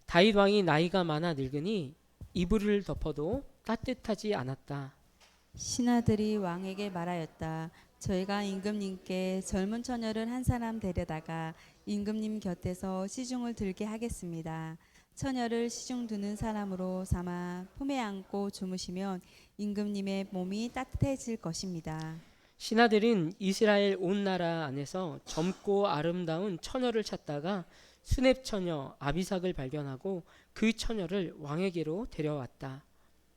다윗 왕이 나이가 많아 늙으니 이불을 덮어도 따뜻하지 않았다. 신하들이 왕에게 말하였다. 저희가 임금님께 젊은 처녀를 한 사람 데려다가 임금님 곁에서 시중을 들게 하겠습니다. 처녀를 시중 드는 사람으로 삼아 품에 안고 주무시면 임금님의 몸이 따뜻해질 것입니다. 신하들은 이스라엘 온 나라 안에서 젊고 아름다운 처녀를 찾다가 수렙 처녀 아비삭을 발견하고 그 처녀를 왕에게로 데려왔다.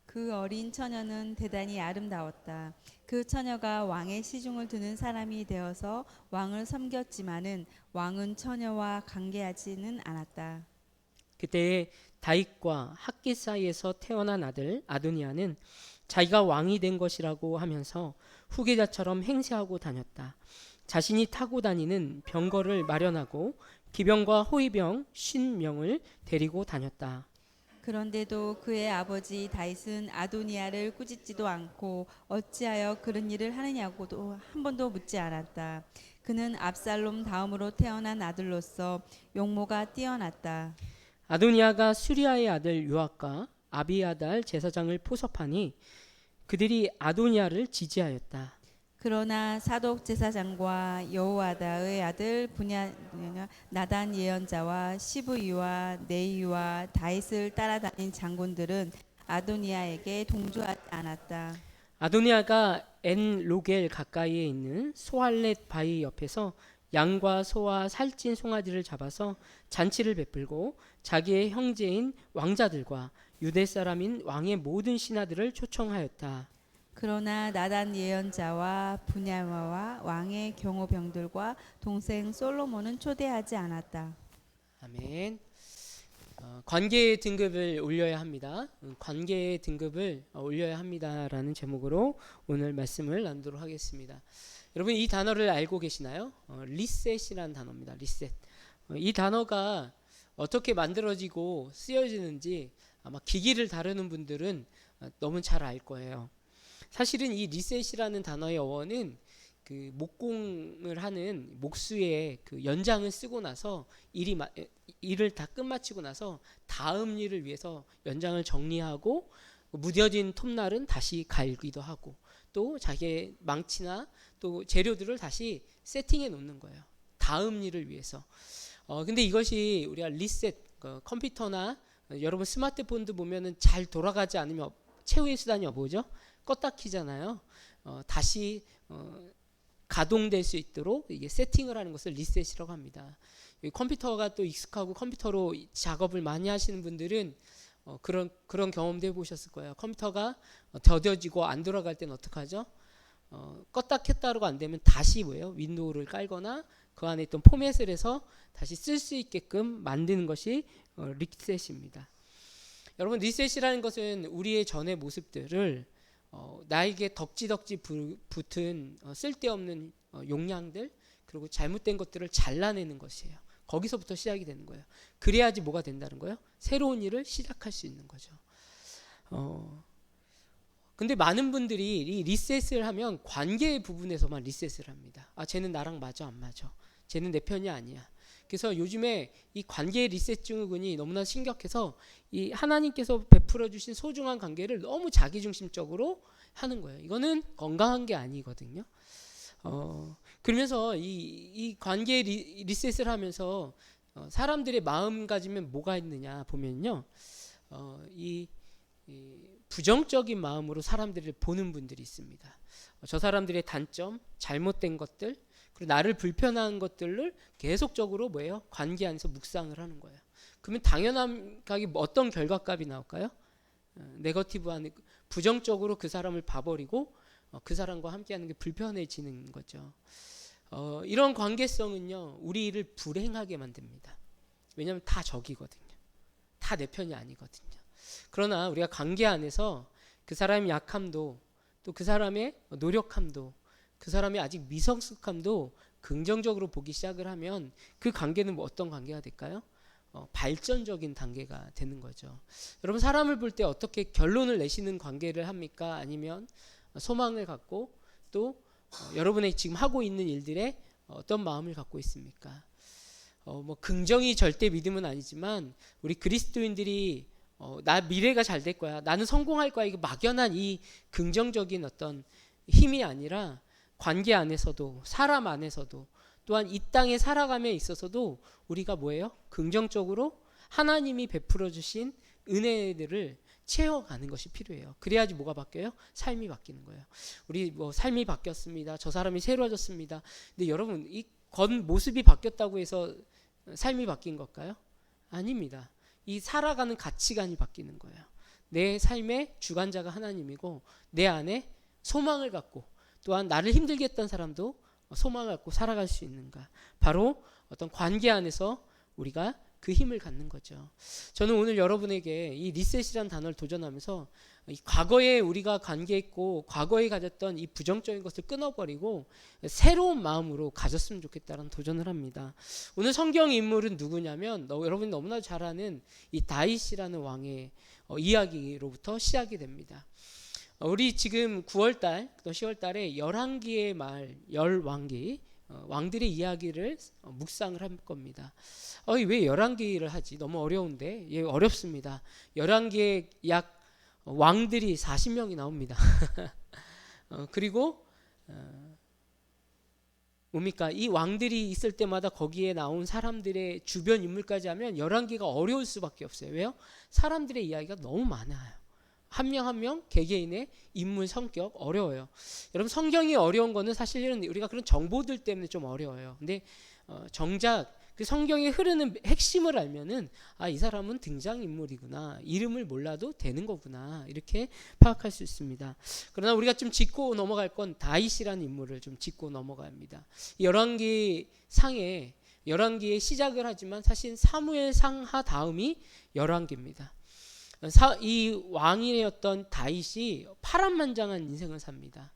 그 어린 처녀는 대단히 아름다웠다. 그 처녀가 왕의 시중을 드는 사람이 되어서 왕을 섬겼지만은 왕은 처녀와 관계하지는 않았다. 그때 다윗과 학기 사이에서 태어난 아들 아도니아는 자기가 왕이 된 것이라고 하면서 후계자처럼 행세하고 다녔다. 자신이 타고 다니는 병거를 마련하고 기병과 호위병 50명을 데리고 다녔다. 그런데도 그의 아버지 다윗은 아도니아를 꾸짖지도 않고 어찌하여 그런 일을 하느냐고도 한 번도 묻지 않았다. 그는 압살롬 다음으로 태어난 아들로서 용모가 뛰어났다. 아도니아가 수리아의 아들 요압과 아비아달 제사장을 포섭하니 그들이 아도니아를 지지하였다. 그러나 사독 제사장과 여호와다의 아들 분야 나단 예언자와 시브이와 네이와 다윗을 따라다닌 장군들은 아도니아에게 동조하지 않았다. 아도니아가 엔 로겔 가까이에 있는 소알렛 바위 옆에서 양과 소와 살찐 송아지를 잡아서 잔치를 베풀고 자기의 형제인 왕자들과 유대 사람인 왕의 모든 신하들을 초청하였다. 그러나 나단 예언자와 분야와 왕의 경호병들과 동생 솔로몬은 초대하지 않았다. 아멘. 관계의 등급을 올려야 합니다. 관계의 등급을 올려야 합니다라는 제목으로 오늘 말씀을 나누도록 하겠습니다. 여러분 이 단어를 알고 계시나요? 리셋이라는 단어입니다. 리셋. 이 단어가 어떻게 만들어지고 쓰여지는지 아마 기기를 다루는 분들은 너무 잘 알 거예요. 사실은 이 리셋이라는 단어의 어원은 그 목공을 하는 목수의 그 연장을 쓰고 나서 일을 다 끝마치고 나서 다음 일을 위해서 연장을 정리하고 무뎌진 톱날은 다시 갈기도 하고 또 자기의 망치나 또 재료들을 다시 세팅해 놓는 거예요. 다음 일을 위해서. 근데 이것이 우리가 리셋 컴퓨터나 여러분 스마트폰도 보면은 잘 돌아가지 않으면 최후의 수단이 뭐죠? 껐다 키잖아요. 다시 가동될 수 있도록 이게 세팅을 하는 것을 리셋이라고 합니다. 컴퓨터가 또 익숙하고 컴퓨터로 작업을 많이 하시는 분들은 그런 경험도 해보셨을 거예요. 컴퓨터가 더뎌지고 안 돌아갈 때는 어떡하죠? 껐다 켰다로가 안 되면 다시 윈도우를 깔거나 그 안에 있던 포맷을 해서 다시 쓸 수 있게끔 만드는 것이 리셋입니다. 여러분 리셋이라는 것은 우리의 전의 모습들을 나에게 덕지덕지 붙은 쓸데없는 용량들 그리고 잘못된 것들을 잘라내는 것이에요. 거기서부터 시작이 되는 거예요. 그래야지 뭐가 된다는 거예요? 새로운 일을 시작할 수 있는 거죠. 근데 많은 분들이 이 리셋을 하면 관계의 부분에서만 리셋을 합니다. 쟤는 나랑 맞아 안 맞아. 쟤는 내 편이 아니야. 그래서 요즘에 이 관계의 리셋 증후군이 너무나 심각해서 이 하나님께서 베풀어 주신 소중한 관계를 너무 자기중심적으로 하는 거예요. 이거는 건강한 게 아니거든요. 그러면서 이 관계의 리셋을 하면서 사람들의 마음가짐에 뭐가 있느냐 보면요. 이 부정적인 마음으로 사람들을 보는 분들이 있습니다. 저 사람들의 단점, 잘못된 것들, 그리고 나를 불편한 것들을 계속적으로 관계 안에서 묵상을 하는 거예요. 그러면 당연하게 어떤 결과값이 나올까요? 네거티브한 부정적으로 그 사람을 봐버리고 그 사람과 함께하는 게 불편해지는 거죠. 이런 관계성은요 우리를 불행하게 만듭니다. 왜냐하면 다 적이거든요. 다 내 편이 아니거든요. 그러나 우리가 관계 안에서 그 사람의 약함도 또 그 사람의 노력함도 그 사람의 아직 미성숙함도 긍정적으로 보기 시작을 하면 그 관계는 어떤 관계가 될까요? 발전적인 단계가 되는 거죠. 여러분 사람을 볼 때 어떻게 결론을 내시는 관계를 합니까? 아니면 소망을 갖고 또 여러분의 지금 하고 있는 일들에 어떤 마음을 갖고 있습니까? 뭐 긍정이 절대 믿음은 아니지만 우리 그리스도인들이 나 미래가 잘 될 거야, 나는 성공할 거야, 이거 막연한 이 긍정적인 어떤 힘이 아니라 관계 안에서도 사람 안에서도 또한 이 땅에 살아감에 있어서도 우리가 뭐예요? 긍정적으로 하나님이 베풀어 주신 은혜들을 채워가는 것이 필요해요. 그래야지 뭐가 바뀌어요? 삶이 바뀌는 거예요. 우리 뭐 삶이 바뀌었습니다, 저 사람이 새로워졌습니다. 근데 여러분, 이 겉모습이 바뀌었다고 해서 삶이 바뀐 걸까요? 아닙니다. 이 살아가는 가치관이 바뀌는 거예요. 내 삶의 주관자가 하나님이고 내 안에 소망을 갖고 또한 나를 힘들게 했던 사람도 소망을 갖고 살아갈 수 있는가, 바로 어떤 관계 안에서 우리가 그 힘을 갖는 거죠. 저는 오늘 여러분에게 이 리셋이라는 단어를 도전하면서 이 과거에 우리가 관계했고 과거에 가졌던 이 부정적인 것을 끊어버리고 새로운 마음으로 가졌으면 좋겠다는 도전을 합니다. 오늘 성경 인물은 누구냐면 여러분이 너무나 잘 아는 이 다윗이라는 왕의 이야기로부터 시작이 됩니다. 우리 지금 9월달 또 10월달에 열왕기의 말 열왕기 왕들의 이야기를 묵상을 할 겁니다. 왜 열왕기를 하지? 너무 어려운데. 예, 어렵습니다. 열왕기에 약 왕들이 40명이 나옵니다. 그리고 뭡니까? 이 왕들이 있을 때마다 거기에 나온 사람들의 주변 인물까지 하면 열왕기가 어려울 수밖에 없어요. 왜요? 사람들의 이야기가 너무 많아요. 한 명 한 명 개개인의 인물 성격 어려워요. 여러분, 성경이 어려운 거는 사실은 우리가 그런 정보들 때문에 좀 어려워요. 근데 정작 그 성경에 흐르는 핵심을 알면은 이 사람은 등장인물이구나, 이름을 몰라도 되는 거구나, 이렇게 파악할 수 있습니다. 그러나 우리가 좀 짚고 넘어갈 건 다윗이라는 인물을 좀 짚고 넘어가야 합니다. 열왕기 상에 열왕기에 시작을 하지만 사실 사무엘상 하 다음이 열왕기입니다. 이 왕이었던 다윗이 파란만장한 인생을 삽니다.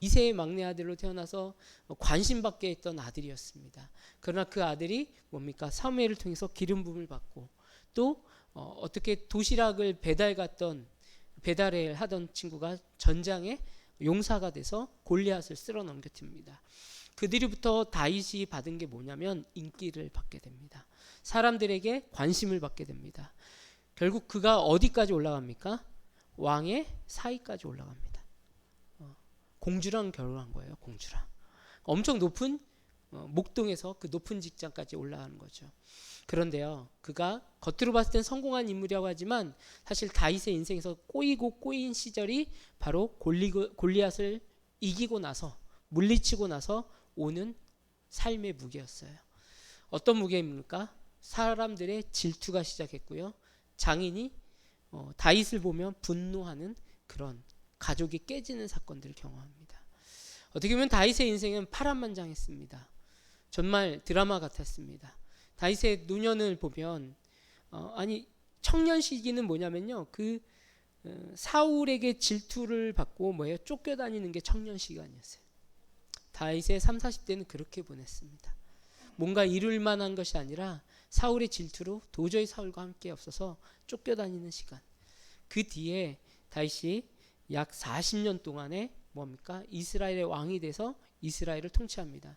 이세의 막내 아들로 태어나서 관심받게 했던 아들이었습니다. 그러나 그 아들이 뭡니까? 사무엘을 통해서 기름 부음을 받고 또 어떻게 도시락을 배달을 하던 친구가 전장에 용사가 돼서 골리앗을 쓸어 넘겨집니다. 그 뒤로부터 다윗이 받은 게 뭐냐면 인기를 받게 됩니다. 사람들에게 관심을 받게 됩니다. 결국 그가 어디까지 올라갑니까? 왕의 사위까지 올라갑니다. 공주랑 결혼한 거예요. 공주랑 엄청 높은 목동에서 그 높은 직장까지 올라가는 거죠. 그런데요, 그가 겉으로 봤을 땐 성공한 인물이라고 하지만 사실 다윗의 인생에서 꼬이고 꼬인 시절이 바로 골리앗을 이기고 나서, 물리치고 나서 오는 삶의 무게였어요. 어떤 무게입니까? 사람들의 질투가 시작했고요, 장인이 다윗을 보면 분노하는 그런 가족이 깨지는 사건들을 경험합니다. 어떻게 보면 다윗의 인생은 파란만장했습니다. 정말 드라마 같았습니다. 다윗의 노년을 보면 청년 시기는 뭐냐면요, 그 사울에게 질투를 받고 쫓겨다니는 게 청년 시간이었어요. 다윗의 3, 40대는 그렇게 보냈습니다. 뭔가 이룰 만한 것이 아니라 사울의 질투로 도저히 사울과 함께 없어서 쫓겨다니는 시간. 그 뒤에 다윗이 약 40년 동안에 이스라엘의 왕이 돼서 이스라엘을 통치합니다.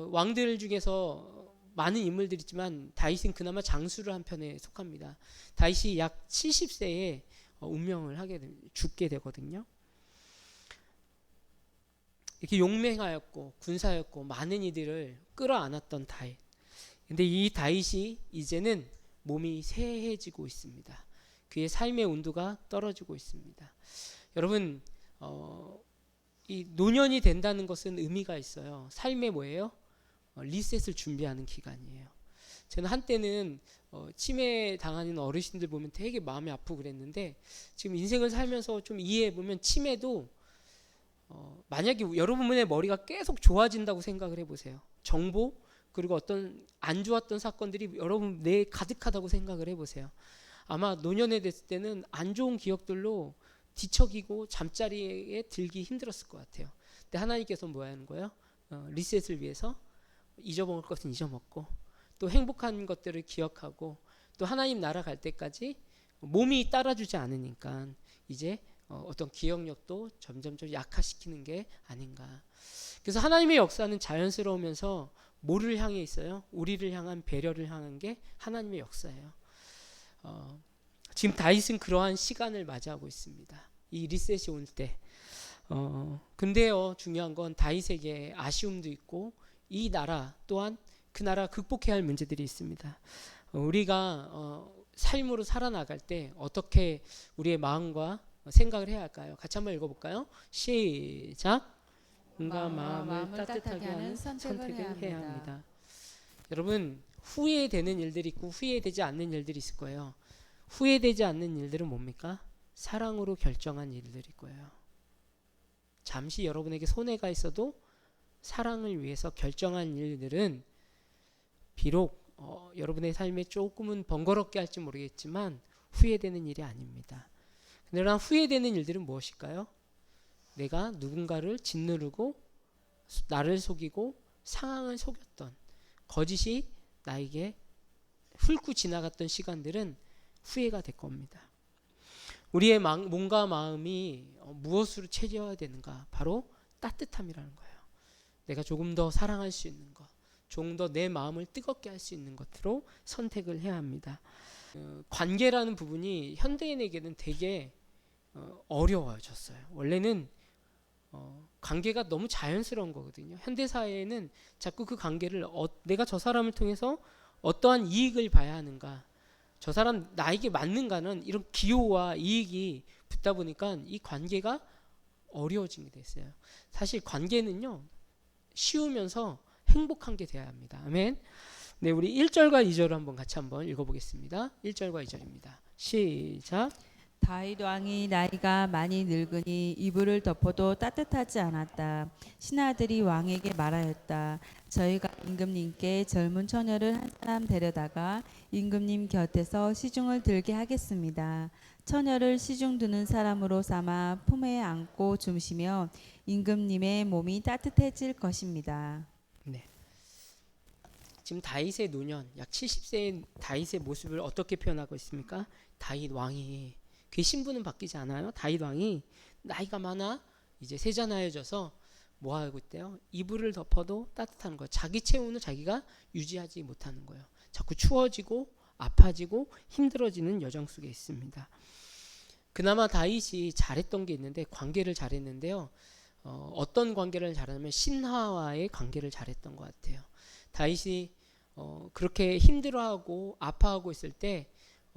왕들 중에서 많은 인물들이 있지만 다윗은 그나마 장수를 한 편에 속합니다. 다윗이 약 70세에 운명을 죽게 되거든요. 이렇게 용맹하였고 군사였고 많은 이들을 끌어안았던 다윗. 근데 이 다윗이 이제는 몸이 쇠해지고 있습니다. 그의 삶의 온도가 떨어지고 있습니다. 여러분, 이 노년이 된다는 것은 의미가 있어요. 삶의 뭐예요? 리셋을 준비하는 기간이에요. 저는 한때는 치매 당하는 어르신들 보면 되게 마음이 아프고 그랬는데, 지금 인생을 살면서 좀 이해해 보면 치매도 만약에 여러분의 머리가 계속 좋아진다고 생각을 해보세요. 정보 그리고 어떤 안 좋았던 사건들이 여러분 뇌에 가득하다고 생각을 해보세요. 아마 노년에 됐을 때는 안 좋은 기억들로 뒤척이고 잠자리에 들기 힘들었을 것 같아요. 근데 하나님께서 뭐 하는 거예요? 리셋을 위해서 잊어먹을 것은 잊어먹고 또 행복한 것들을 기억하고 또 하나님 나라 갈 때까지 몸이 따라주지 않으니까 이제 어떤 기억력도 점점 좀 약화시키는 게 아닌가. 그래서 하나님의 역사는 자연스러우면서 뭐를 향해 있어요? 우리를 향한 배려를 향한 게 하나님의 역사예요. 지금 다윗은 그러한 시간을 맞이하고 있습니다. 이 리셋이 올 때. 근데요, 중요한 건 다윗에게 아쉬움도 있고 이 나라 또한 그 나라 극복해야 할 문제들이 있습니다. 우리가 삶으로 살아나갈 때 어떻게 우리의 마음과 생각을 해야 할까요? 같이 한번 읽어볼까요? 시작. 뭔가 마음을 따뜻하게 하는 선택을 해야 합니다. 여러분, 후회되는 일들이 있고 후회되지 않는 일들이 있을 거예요. 후회되지 않는 일들은 뭡니까? 사랑으로 결정한 일들일 거예요. 잠시 여러분에게 손해가 있어도 사랑을 위해서 결정한 일들은 비록 여러분의 삶에 조금은 번거롭게 할지 모르겠지만 후회되는 일이 아닙니다. 그러나 후회되는 일들은 무엇일까요? 내가 누군가를 짓누르고 나를 속이고 상황을 속였던 거짓이 나에게 훑고 지나갔던 시간들은 후회가 될 겁니다. 우리의 몸과 마음이 무엇으로 채워야 되는가? 바로 따뜻함이라는 거예요. 내가 조금 더 사랑할 수 있는 것, 조금 더 내 마음을 뜨겁게 할 수 있는 것으로 선택을 해야 합니다. 관계라는 부분이 현대인에게는 되게 어려워졌어요. 원래는 관계가 너무 자연스러운 거거든요. 현대 사회에는 자꾸 그 관계를 내가 저 사람을 통해서 어떠한 이익을 봐야 하는가, 저 사람 나에게 맞는가는 이런 기호와 이익이 붙다 보니까 이 관계가 어려워지게 됐어요. 사실 관계는요, 쉬우면서 행복한 게 돼야 합니다. 아멘. 네, 우리 1절과 2절을 한번 같이 한번 읽어보겠습니다. 1절과 2절입니다. 시작. 다윗 왕이 나이가 많이 늙으니 이불을 덮어도 따뜻하지 않았다. 신하들이 왕에게 말하였다. 저희가 임금님께 젊은 처녀를 한 사람 데려다가 임금님 곁에서 시중을 들게 하겠습니다. 처녀를 시중 드는 사람으로 삼아 품에 안고 주무시면 임금님의 몸이 따뜻해질 것입니다. 네. 지금 다윗의 노년, 약 70세의 다윗의 모습을 어떻게 표현하고 있습니까? 다윗 왕이, 그 신분은 바뀌지 않아요. 다윗 왕이 나이가 많아 이제 세자나여져서 뭐 하고 있대요? 이불을 덮어도 따뜻한 거예요. 자기 체온을 자기가 유지하지 못하는 거예요. 자꾸 추워지고 아파지고 힘들어지는 여정 속에 있습니다. 그나마 다윗이 잘했던 게 있는데 관계를 잘했는데요. 어떤 관계를 잘하냐면 신하와의 관계를 잘했던 것 같아요. 다윗이 그렇게 힘들어하고 아파하고 있을 때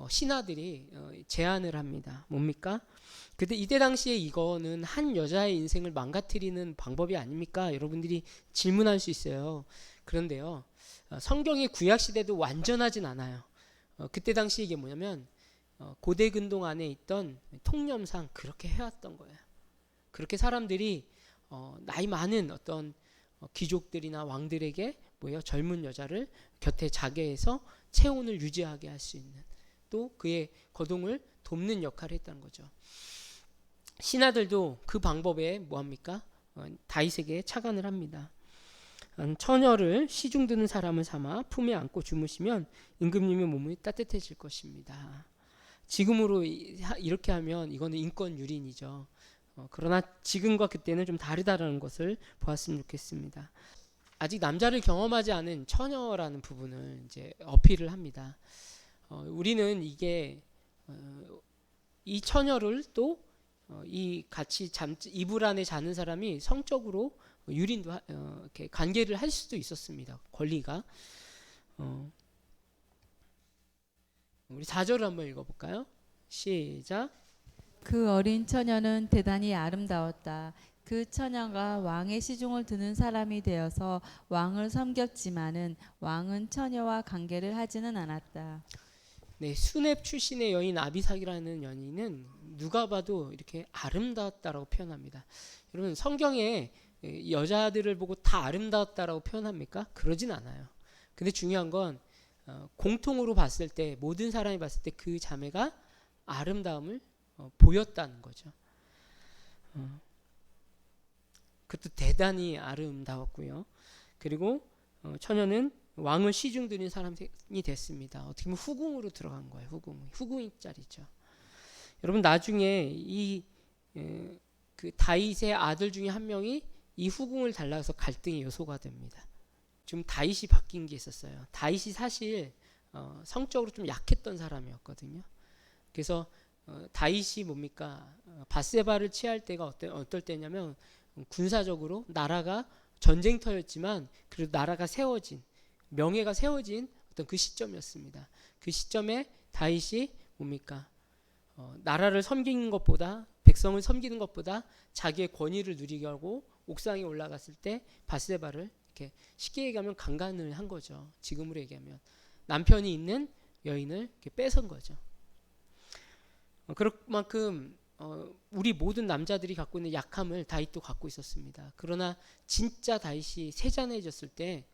신하들이 제안을 합니다. 뭡니까? 근데 이때 당시에 이거는 한 여자의 인생을 망가뜨리는 방법이 아닙니까? 여러분들이 질문할 수 있어요. 그런데요, 성경의 구약 시대도 완전하진 않아요. 그때 당시 이게 뭐냐면 고대 근동 안에 있던 통념상 그렇게 해왔던 거예요. 그렇게 사람들이 나이 많은 어떤 귀족들이나 왕들에게 뭐예요? 젊은 여자를 곁에 자게 해서 체온을 유지하게 할 수 있는, 또 그의 거동을 돕는 역할을 했다는 거죠. 신하들도 그 방법에 뭐합니까? 다윗에게 착안을 합니다. 처녀를 시중 드는 사람을 삼아 품에 안고 주무시면 임금님의 몸이 따뜻해질 것입니다. 지금으로 이렇게 하면 이거는 인권 유린이죠. 그러나 지금과 그때는 좀 다르다는 것을 보았으면 좋겠습니다. 아직 남자를 경험하지 않은 처녀라는 부분을 이제 어필을 합니다. 우리는 이게 이 처녀를 또 이 같이 이불 안에 자는 사람이 성적으로 유린도 이렇게 관계를 할 수도 있었습니다. 권리가. 우리 4절을 한번 읽어볼까요? 시작. 그 어린 처녀는 대단히 아름다웠다. 그 처녀가 왕의 시중을 드는 사람이 되어서 왕을 섬겼지만은 왕은 처녀와 관계를 하지는 않았다. 네, 수냅 출신의 여인 아비삭이라는 여인은 누가 봐도 이렇게 아름다웠다라고 표현합니다. 여러분, 성경에 여자들을 보고 다 아름다웠다라고 표현합니까? 그러진 않아요. 근데 중요한 건 공통으로 봤을 때, 모든 사람이 봤을 때 그 자매가 아름다움을 보였다는 거죠. 그것도 대단히 아름다웠고요. 그리고 처녀는 왕을 시중 드는 사람이 됐습니다. 어떻게 보면 후궁으로 들어간 거예요. 후궁이 짤이죠. 여러분, 나중에 그 다윗의 아들 중에 한 명이 이 후궁을 달라서 갈등의 요소가 됩니다. 좀 다윗이 바뀐 게 있었어요. 다윗이 사실 성적으로 좀 약했던 사람이었거든요. 그래서 다윗이 뭡니까? 밧세바를 취할 때가 어떨 때냐면 군사적으로 나라가 전쟁터였지만 그래도 나라가 세워진 명예가 세워진 어떤 그 시점이었습니다. 그 시점에 다윗이 뭡니까? 나라를 섬기는 것보다 백성을 섬기는 것보다 자기의 권위를 누리게 하고 옥상에 올라갔을 때 밧세바를 이렇게 쉽게 얘기하면 강간을 한 거죠. 지금으로 얘기하면 남편이 있는 여인을 이렇게 뺏은 거죠. 그럴 만큼 우리 모든 남자들이 갖고 있는 약함을 다윗도 갖고 있었습니다. 그러나 진짜 다윗이 세잔해졌을 때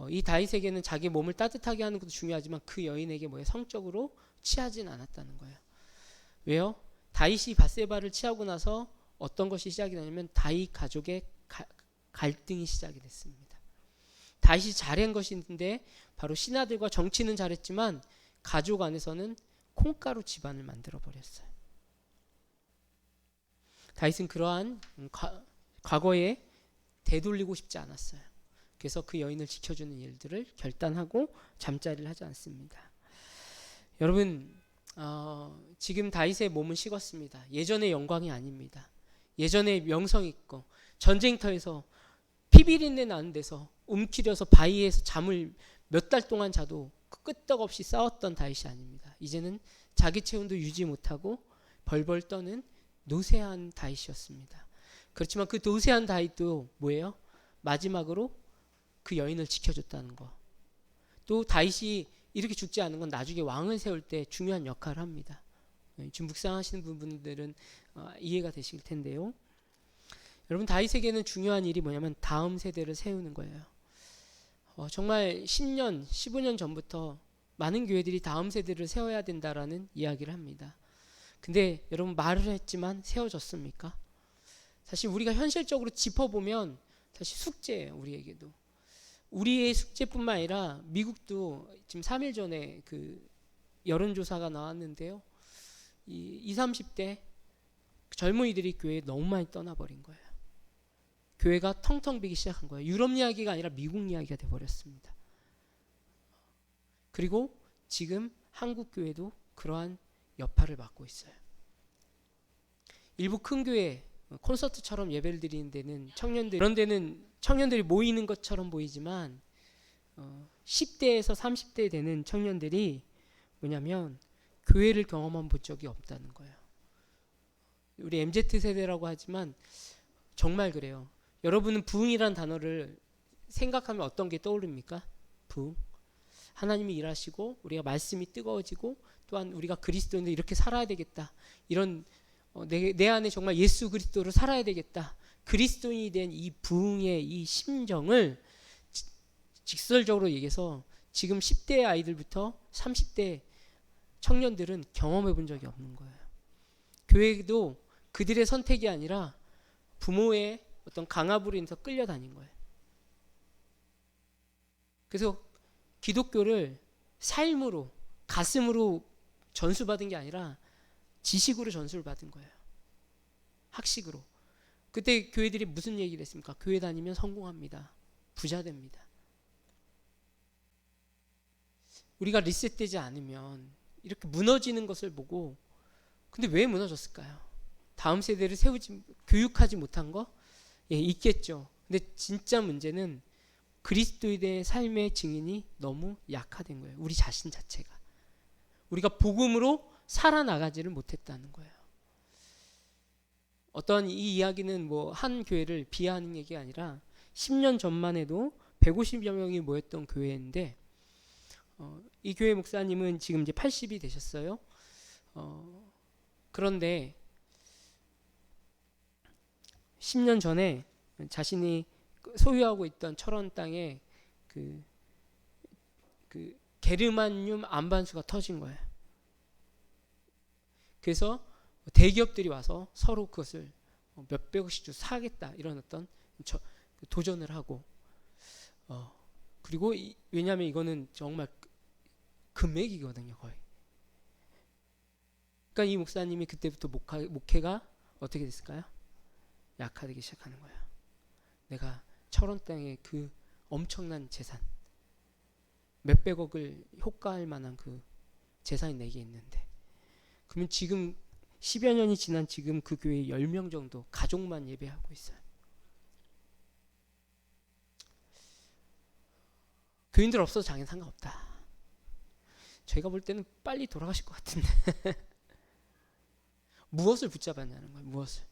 이 다윗에게는 자기 몸을 따뜻하게 하는 것도 중요하지만 그 여인에게 성적으로 취하진 않았다는 거예요. 왜요? 다윗이 밧세바를 취하고 나서 어떤 것이 시작이 되냐면 다윗 가족의 갈등이 시작이 됐습니다. 다윗이 잘한 것이 있는데 바로 신하들과 정치는 잘했지만 가족 안에서는 콩가루 집안을 만들어 버렸어요. 다윗은 그러한 과거에 되돌리고 싶지 않았어요. 그래서 그 여인을 지켜주는 일들을 결단하고 잠자리를 하지 않습니다. 여러분 지금 다윗의 몸은 식었습니다. 예전의 영광이 아닙니다. 예전에 명성 있고 전쟁터에서 피비린내 나는 데서 움츠려서 바위에서 잠을 몇 달 동안 자도 끄떡없이 싸웠던 다윗이 아닙니다. 이제는 자기 체온도 유지 못하고 벌벌 떠는 노쇠한 다윗이었습니다. 그렇지만 그 노쇠한 다윗도 뭐예요? 마지막으로 그 여인을 지켜줬다는 거. 또 다윗이 이렇게 죽지 않은 건 나중에 왕을 세울 때 중요한 역할을 합니다. 지금 묵상하시는 분들은 이해가 되실 텐데요. 여러분 다윗에게는 중요한 일이 뭐냐면 다음 세대를 세우는 거예요. 정말 10년, 15년 전부터 많은 교회들이 다음 세대를 세워야 된다라는 이야기를 합니다. 근데 여러분 말을 했지만 세워졌습니까? 사실 우리가 현실적으로 짚어보면 사실 숙제예요. 우리에게도. 우리의 숙제뿐만 아니라 미국도 지금 3일 전에 그 여론조사가 나왔는데요. 이 20, 30대 젊은이들이 교회에 너무 많이 떠나버린 거예요. 교회가 텅텅 비기 시작한 거예요. 유럽 이야기가 아니라 미국 이야기가 돼버렸습니다. 그리고 지금 한국 교회도 그러한 여파를 맡고 있어요. 일부 큰 교회 콘서트처럼 예배를 드리는 데는 그런 데는 청년들이 모이는 것처럼 보이지만 10대에서 30대 되는 청년들이 뭐냐면 교회를 경험한 본 적이 없다는 거예요. 우리 MZ세대라고 하지만 정말 그래요. 여러분은 부흥이란 단어를 생각하면 어떤 게 떠오릅니까? 부흥. 하나님이 일하시고 우리가 말씀이 뜨거워지고 또한 우리가 그리스도인들 이렇게 살아야 되겠다. 이런 내 안에 정말 예수 그리스도로 살아야 되겠다. 그리스도인이 된 이 부흥의 이 심정을 직설적으로 얘기해서 지금 10대 아이들부터 30대 청년들은 경험해 본 적이 없는 거예요. 교회도 그들의 선택이 아니라 부모의 어떤 강압으로 인해서 끌려다닌 거예요. 그래서 기독교를 삶으로 가슴으로 전수받은 게 아니라 지식으로 전수를 받은 거예요. 학식으로. 그때 교회들이 무슨 얘기를 했습니까? 교회 다니면 성공합니다. 부자 됩니다. 우리가 리셋되지 않으면 이렇게 무너지는 것을 보고 근데 왜 무너졌을까요? 다음 세대를 교육하지 못한 거? 예, 있겠죠. 근데 진짜 문제는 그리스도인의 삶의 증인이 너무 약화된 거예요. 우리 자신 자체가. 우리가 복음으로 살아나가지를 못했다는 거예요. 어떤 이 이야기는 한 교회를 비하하는 얘기가 아니라 10년 전만 해도 150여 명이 모였던 교회인데 이 교회 목사님은 지금 이제 80이 되셨어요. 그런데 10년 전에 자신이 소유하고 있던 철원 땅에 그 게르마늄 안반수가 터진 거예요. 그래서 대기업들이 와서 서로 그것을 몇백억씩 주고 사겠다 이런 어떤 도전을 하고 그리고 왜냐하면 이거는 정말 금액이거든요 거의. 그러니까 이 목사님이 그때부터 목회가 어떻게 됐을까요? 약화되기 시작하는 거예요. 내가 철원 땅에 그 엄청난 재산, 몇백억을 효과할 만한 그 재산이 내게 있는데, 그러면 지금 10여 년이 지난 지금 그 교회에 10명 정도 가족만 예배하고 있어요. 교인들 없어도 장애는 상관없다. 저희가 볼 때는 빨리 돌아가실 것 같은데 무엇을 붙잡았냐는 거예요. 무엇을.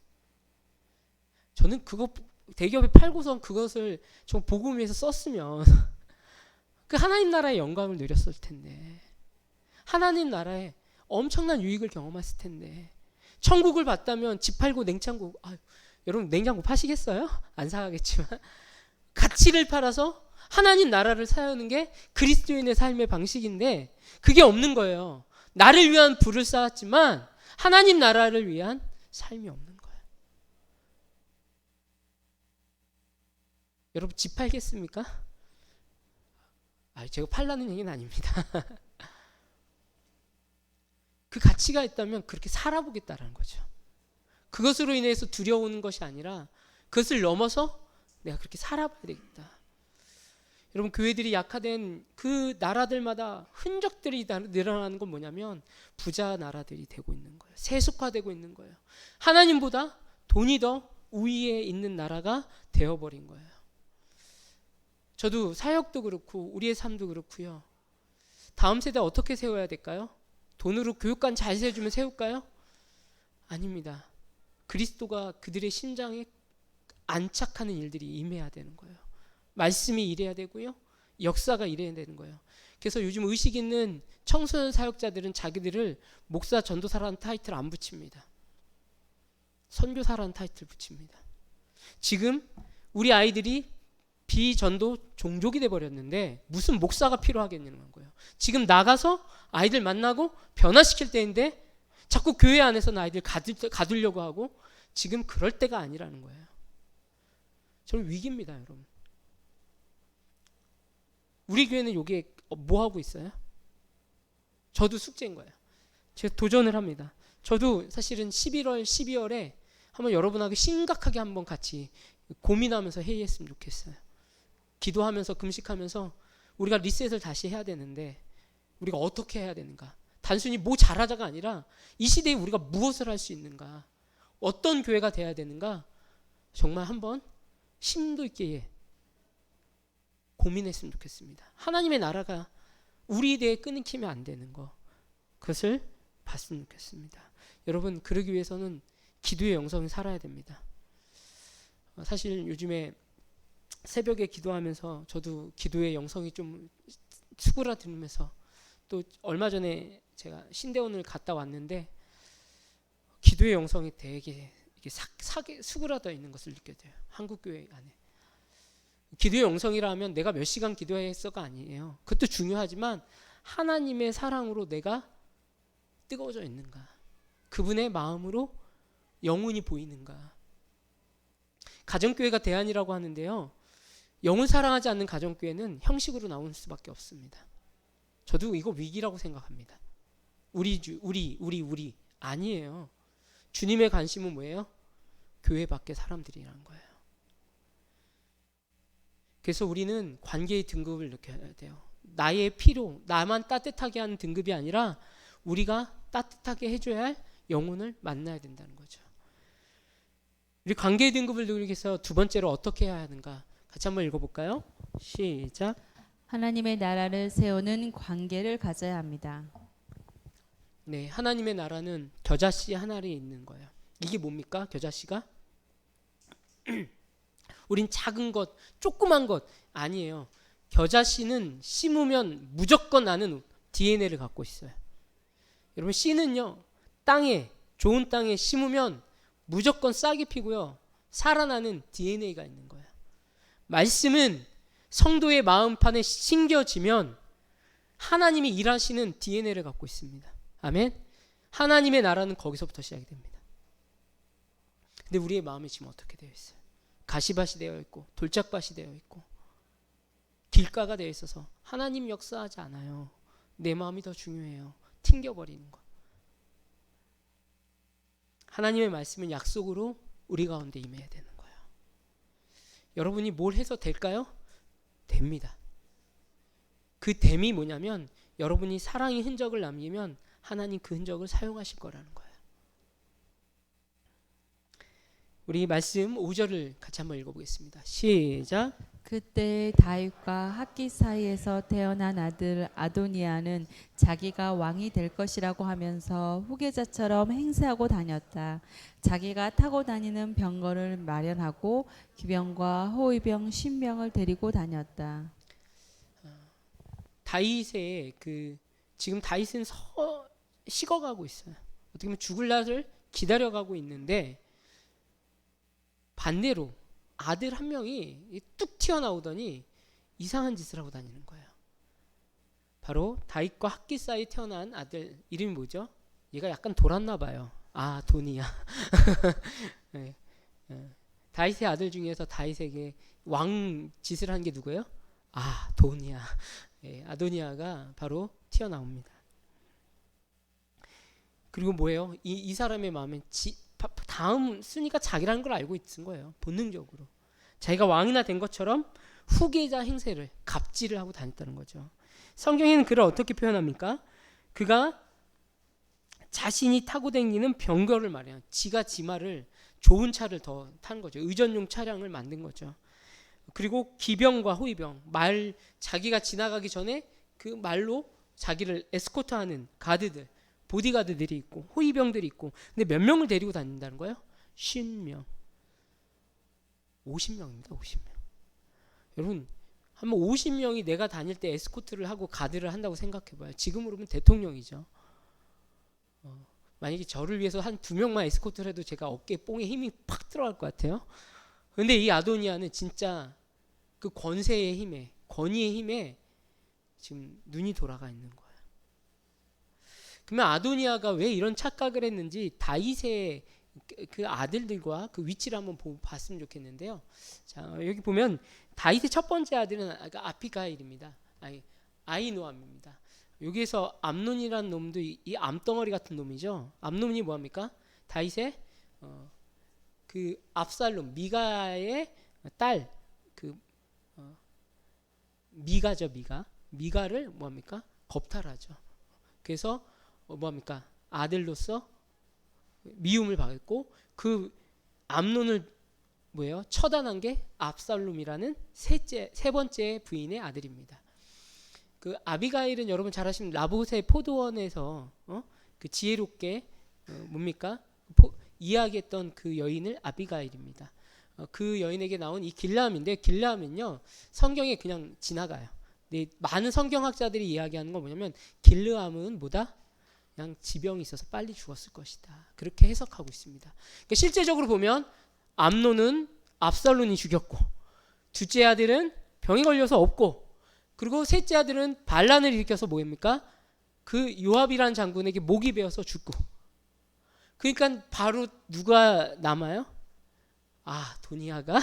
저는 그거 대기업에 팔고선 그것을 좀 복음 위해서 썼으면 그 하나님 나라의 영광을 누렸을 텐데, 하나님 나라에 엄청난 유익을 경험했을 텐데, 천국을 봤다면 집 팔고 냉장고, 여러분 냉장고 파시겠어요? 안 사가겠지만 가치를 팔아서 하나님 나라를 사는 게 그리스도인의 삶의 방식인데 그게 없는 거예요. 나를 위한 부를 쌓았지만 하나님 나라를 위한 삶이 없는 거예요. 여러분 집 팔겠습니까? 제가 팔라는 얘기는 아닙니다. 그 가치가 있다면 그렇게 살아보겠다라는 거죠. 그것으로 인해서 두려워하는 것이 아니라 그것을 넘어서 내가 그렇게 살아봐야 되겠다. 여러분 교회들이 약화된 그 나라들마다 흔적들이 늘어나는 건 뭐냐면 부자 나라들이 되고 있는 거예요. 세속화되고 있는 거예요. 하나님보다 돈이 더 우위에 있는 나라가 되어버린 거예요. 저도 사역도 그렇고 우리의 삶도 그렇고요. 다음 세대 어떻게 세워야 될까요? 돈으로 교육관 잘 세워주면 세울까요? 아닙니다. 그리스도가 그들의 심장에 안착하는 일들이 임해야 되는 거예요. 말씀이 일해야 되고요. 역사가 일해야 되는 거예요. 그래서 요즘 의식 있는 청소년 사역자들은 자기들을 목사 전도사라는 타이틀 안 붙입니다. 선교사라는 타이틀 붙입니다. 지금 우리 아이들이 비전도 종족이 돼버렸는데 무슨 목사가 필요하겠냐는 거예요. 지금 나가서 아이들 만나고 변화시킬 때인데 자꾸 교회 안에서는 아이들 가두려고 하고, 지금 그럴 때가 아니라는 거예요. 저는 위기입니다, 여러분. 우리 교회는 여기에 뭐 하고 있어요? 저도 숙제인 거예요. 제가 도전을 합니다. 저도 사실은 11월, 12월에 한번 여러분하고 심각하게 한번 같이 고민하면서 회의했으면 좋겠어요. 기도하면서 금식하면서 우리가 리셋을 다시 해야 되는데 우리가 어떻게 해야 되는가? 단순히 뭐 잘하자가 아니라 이 시대에 우리가 무엇을 할 수 있는가? 어떤 교회가 돼야 되는가? 정말 한번 심도 있게 고민했으면 좋겠습니다. 하나님의 나라가 우리 대에 끊기면 안 되는 거, 그것을 봤으면 좋겠습니다. 여러분 그러기 위해서는 기도의 영성이 살아야 됩니다. 사실 요즘에 새벽에 기도하면서 저도 기도의 영성이 좀 수그라들면서, 또 얼마 전에 제가 신대원을 갔다 왔는데 기도의 영성이 되게 수그라져 있는 것을 느껴져요. 한국교회 안에. 기도의 영성이라 하면 내가 몇 시간 기도했어가 아니에요. 그것도 중요하지만 하나님의 사랑으로 내가 뜨거워져 있는가, 그분의 마음으로 영혼이 보이는가. 가정교회가 대안이라고 하는데요, 영을 사랑하지 않는 가정교회는 형식으로 나올 수밖에 없습니다. 저도 이거 위기라고 생각합니다. 우리 아니에요. 주님의 관심은 뭐예요? 교회 밖의 사람들이라는 거예요. 그래서 우리는 관계의 등급을 느껴야 돼요. 나의 필요, 나만 따뜻하게 하는 등급이 아니라 우리가 따뜻하게 해줘야 할 영혼을 만나야 된다는 거죠. 우리 관계의 등급을 누리기 위해서 두 번째로 어떻게 해야 하는가? 같이 한번 읽어볼까요? 시작. 하나님의 나라를 세우는 관계를 가져야 합니다. 네, 하나님의 나라는 겨자씨 하나에 있는 거예요. 이게 뭡니까? 겨자씨가? 우린 작은 것, 조그만 것 아니에요. 겨자씨는 심으면 무조건 나는 DNA를 갖고 있어요. 여러분 씨는요, 땅에, 좋은 땅에 심으면 무조건 싹이 피고요, 살아나는 DNA가 있는 거예요. 말씀은 성도의 마음판에 심겨지면 하나님이 일하시는 DNA를 갖고 있습니다. 아멘. 하나님의 나라는 거기서부터 시작이 됩니다. 근데 우리의 마음이 지금 어떻게 되어 있어요? 가시밭이 되어 있고 돌짝밭이 되어 있고 길가가 되어 있어서 하나님 역사하지 않아요. 내 마음이 더 중요해요. 튕겨버리는 거. 하나님의 말씀은 약속으로 우리 가운데 임해야 되는 거예요. 여러분이 뭘 해서 될까요? 됩니다. 그 됨이 뭐냐면 여러분이 사랑의 흔적을 남기면 하나님 그 흔적을 사용하실 거라는 거예요. 우리 말씀 5절을 같이 한번 읽어보겠습니다. 시작. 그때 다윗과 학기 사이에서 태어난 아들 아도니아는 자기가 왕이 될 것이라고 하면서 후계자처럼 행세하고 다녔다. 자기가 타고 다니는 병거를 마련하고 기병과 호위병 50명을 데리고 다녔다. 다윗의 지금 다윗은 식어가고 있어요. 어떻게 보면 죽을 날을 기다려가고 있는데 반대로 아들 한 명이 뚝 튀어나오더니 이상한 짓을 하고 다니는 거예요. 바로 다윗과 학기 사이에 태어난 아들 이름이 뭐죠? 얘가 약간 돌았나 봐요. 도니야. 네. 다윗의 아들 중에서 다윗에게 왕 짓을 한 게 누구예요? 도니야. 아도니아가 바로 튀어나옵니다. 그리고 뭐예요? 이 사람의 마음엔 다음 순위가 자기라는 걸 알고 있는 거예요. 본능적으로. 자기가 왕이나 된 것처럼 후계자 행세를 갑질을 하고 다녔다는 거죠. 성경에는 그를 어떻게 표현합니까? 그가 자신이 타고 다니는 병거를 말이야. 지가 지말을 좋은 차를 더 탄 거죠. 의전용 차량을 만든 거죠. 그리고 기병과 호위병, 자기가 지나가기 전에 그 말로 자기를 에스코트하는 가드들, 보디가드들이 있고 호위병들이 있고, 근데 몇 명을 데리고 다닌다는 거예요? 50명. 50명입니다. 50명. 여러분, 한번 50명이 내가 다닐 때 에스코트를 하고 가드를 한다고 생각해봐요. 지금으로 보면 대통령이죠. 만약에 저를 위해서 한 2명만 에스코트를 해도 제가 어깨에 뽕에 힘이 팍 들어갈 것 같아요. 근데 이 아도니아는 진짜 그 권세의 힘에, 권위의 힘에 지금 눈이 돌아가 있는 거예요. 그러면 아도니아가 왜 이런 착각을 했는지 다윗의 그 아들들과 그 위치를 한번 봤으면 좋겠는데요. 자, 여기 보면 다윗의 첫 번째 아들은 아비가일입니다. 아히노암입니다. 여기에서 암논이라는 놈도 이 암덩어리 같은 놈이죠. 암논이 뭐합니까? 다윗의 그 압살롬, 미가의 딸, 미가죠, 미가를 뭐합니까? 겁탈하죠. 그래서 뭐합니까? 아들로서 미움을 받고 그 암논을 뭐예요? 처단한 게 압살롬이라는 세 번째 부인의 아들입니다. 그 아비가일은 여러분 잘 아시는 나봇의 포도원에서 그 지혜롭게 뭡니까? 이야기했던 그 여인을 아비가일입니다. 그 여인에게 나온 이 길라암인데, 길라암은요 성경에 그냥 지나가요. 근데 많은 성경학자들이 이야기하는 건 뭐냐면 길르암은 뭐다? 그냥 지병이 있어서 빨리 죽었을 것이다. 그렇게 해석하고 있습니다. 그러니까 실제적으로 보면 암논은 압살롬이 죽였고, 둘째 아들은 병이 걸려서 없고, 그리고 셋째 아들은 반란을 일으켜서 뭐입니까? 그 요압이라는 장군에게 목이 베어서 죽고. 그러니까 바로 누가 남아요? 도니아가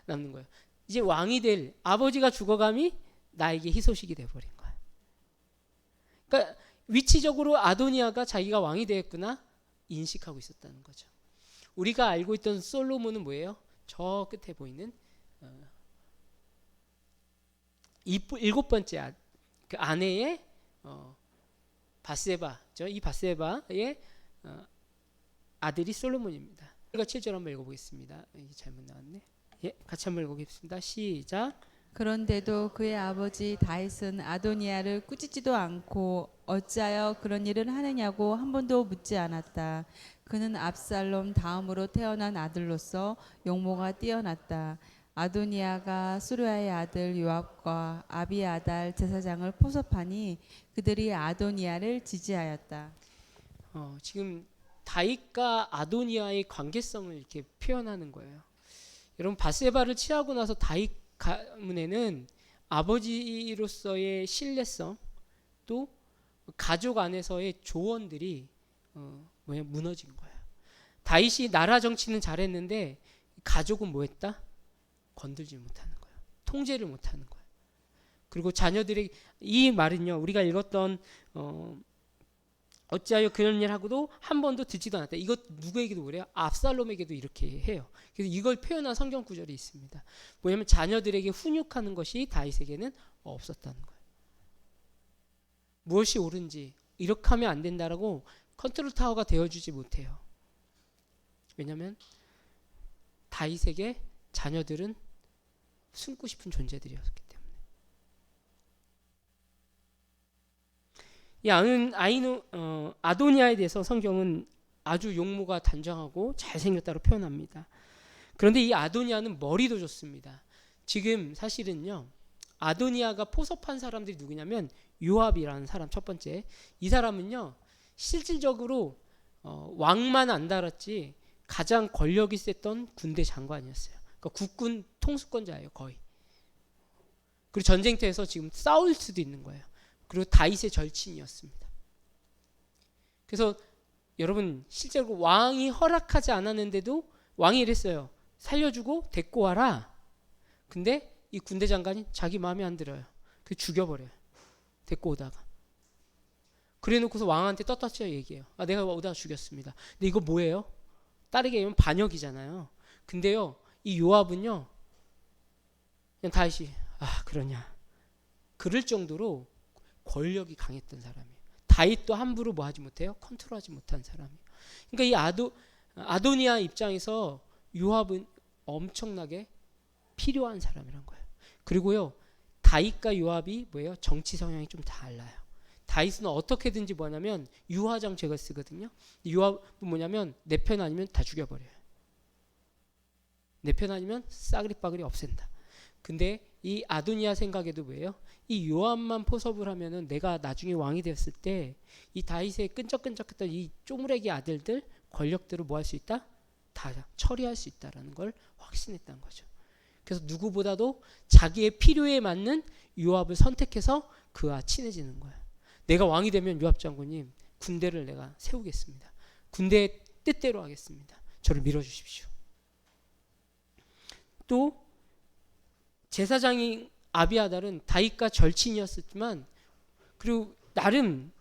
남는 거예요. 이제 왕이 될 아버지가 죽어감이 나에게 희소식이 돼버린 거예요. 그러니까 위치적으로 아도니아가 자기가 왕이 되었구나 인식하고 있었다는 거죠. 우리가 알고 있던 솔로몬은 뭐예요? 저 끝에 보이는 일곱 번째 그 아내의 바세바죠. 이 바세바의 아들이 솔로몬입니다. 7절 한번 읽어보겠습니다. 이게 잘못 나왔네. 같이 한번 읽어보겠습니다. 시작. 그런데도 그의 아버지 다윗은 아도니아를 꾸짖지도 않고 어찌하여 그런 일을 하느냐고 한 번도 묻지 않았다. 그는 압살롬 다음으로 태어난 아들로서 용모가 뛰어났다. 아도니아가 수르야의 아들 요압과 아비아달 제사장을 포섭하니 그들이 아도니아를 지지하였다. 지금 다윗과 아도니아의 관계성을 이렇게 표현하는 거예요. 여러분, 바세바를 취하고 나서 다윗 가문에는 아버지로서의 신뢰성, 또 가족 안에서의 조언들이 무너진 거예요. 다윗이 나라 정치는 잘했는데 가족은 뭐했다? 건들지 못하는 거예요. 통제를 못하는 거예요. 그리고 자녀들의 이 말은요, 우리가 읽었던 어찌하여 그런 일 하고도 한 번도 듣지도 않았다. 이것 누구에게도 그래요? 압살롬에게도 이렇게 해요. 그래서 이걸 표현한 성경 구절이 있습니다. 뭐냐면 자녀들에게 훈육하는 것이 다윗에게는 없었다는 거예요. 무엇이 옳은지 이렇게 하면 안 된다라고 컨트롤 타워가 되어주지 못해요. 왜냐하면 다윗에게 자녀들은 숨고 싶은 존재들이었기 때문에. 이 아도니아에 대해서 성경은 아주 용모가 단정하고 잘생겼다고 표현합니다. 그런데 이 아도니아는 머리도 좋습니다. 지금 사실은요, 아도니아가 포섭한 사람들이 누구냐면 요압이라는 사람 첫 번째. 이 사람은요, 실질적으로 왕만 안 달았지 가장 권력이 셌던 군대 장관이었어요. 그러니까 국군 통수권자예요, 거의. 그리고 전쟁터에서 지금 싸울 수도 있는 거예요. 그리고 다윗의 절친이었습니다. 그래서 여러분, 실제로 왕이 허락하지 않았는데도 왕이 이랬어요. 살려주고 데리고 와라. 근데 이 군대 장관이 자기 마음에 안 들어요. 그래서 죽여버려요. 데리고 오다가. 그래 놓고서 왕한테 떳떳이 얘기해요. 내가 오다가 죽였습니다. 근데 이거 뭐예요? 다르게 얘기하면 반역이잖아요. 근데요, 이 요압은요, 그냥 다윗이 그러냐, 그럴 정도로 권력이 강했던 사람이에요. 다윗도 함부로 뭐 하지 못해요? 컨트롤하지 못한 사람이에요. 그러니까 이 아도니아 입장에서 요압은 엄청나게 필요한 사람이란 거예요. 그리고요, 다윗과 요압이 뭐예요? 정치 성향이 좀 달라요. 다윗은 어떻게든지 뭐냐면 유화장 제거 쓰거든요. 요압은 뭐냐면 내 편 아니면 다 죽여버려요. 내 편 아니면 싸그리 빠그리 없앤다. 근데 이 아도니아 생각에도 뭐예요? 이 요압만 포섭을 하면은 내가 나중에 왕이 되었을 때 이 다윗의 끈적끈적했던 이 쪼무레기 아들들 권력들을 뭐 할 수 있다? 다 처리할 수 있다라는 걸 확신했다는 거죠. 그래서 누구보다도 자기의 필요에 맞는 요압을 선택해서 그와 친해지는 거예요. 내가 왕이 되면 요압 장군님, 군대를 내가 세우겠습니다. 군대의 뜻대로 하겠습니다. 저를 밀어주십시오. 또 제사장인 아비아달은 다윗과 절친이었지만 그리고 나름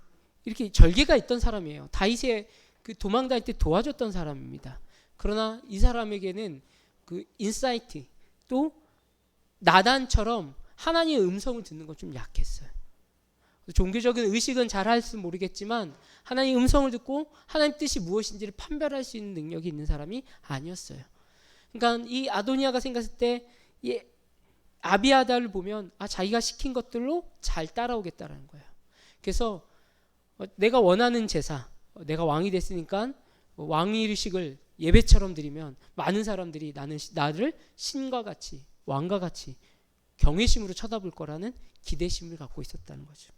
이렇게 절개가 있던 사람이에요. 다윗의 그 도망 다닐 때 도와줬던 사람입니다. 그러나 이 사람에게는 그 인사이트, 또 나단처럼 하나님의 음성을 듣는 건 좀 약했어요. 종교적인 의식은 잘 할지 모르겠지만 하나님의 음성을 듣고 하나님 뜻이 무엇인지를 판별할 수 있는 능력이 있는 사람이 아니었어요. 그러니까 이 아도니아가 생각했을 때 이 아비아달을 보면 자기가 시킨 것들로 잘 따라오겠다라는 거예요. 그래서 내가 원하는 제사, 내가 왕이 됐으니까 왕의식을 예배처럼 드리면 많은 사람들이 나를 신과 같이, 왕과 같이 경외심으로 쳐다볼 거라는 기대심을 갖고 있었다는 거죠.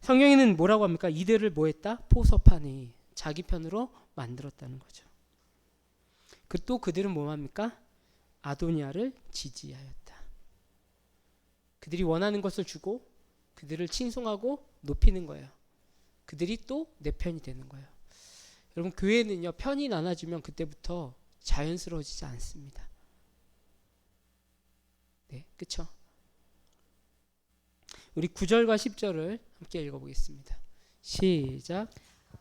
성경에는 뭐라고 합니까? 이들을 뭐했다? 포섭하니, 자기 편으로 만들었다는 거죠. 또 그들은 뭐합니까? 아도니아를 지지하였다. 그들이 원하는 것을 주고 그들을 칭송하고 높이는 거예요. 그들이 또 내 편이 되는 거예요. 여러분, 교회는요, 편이 나눠지면 그때부터 자연스러워지지 않습니다. 네, 그렇죠? 우리 9절과 10절을 함께 읽어보겠습니다. 시작.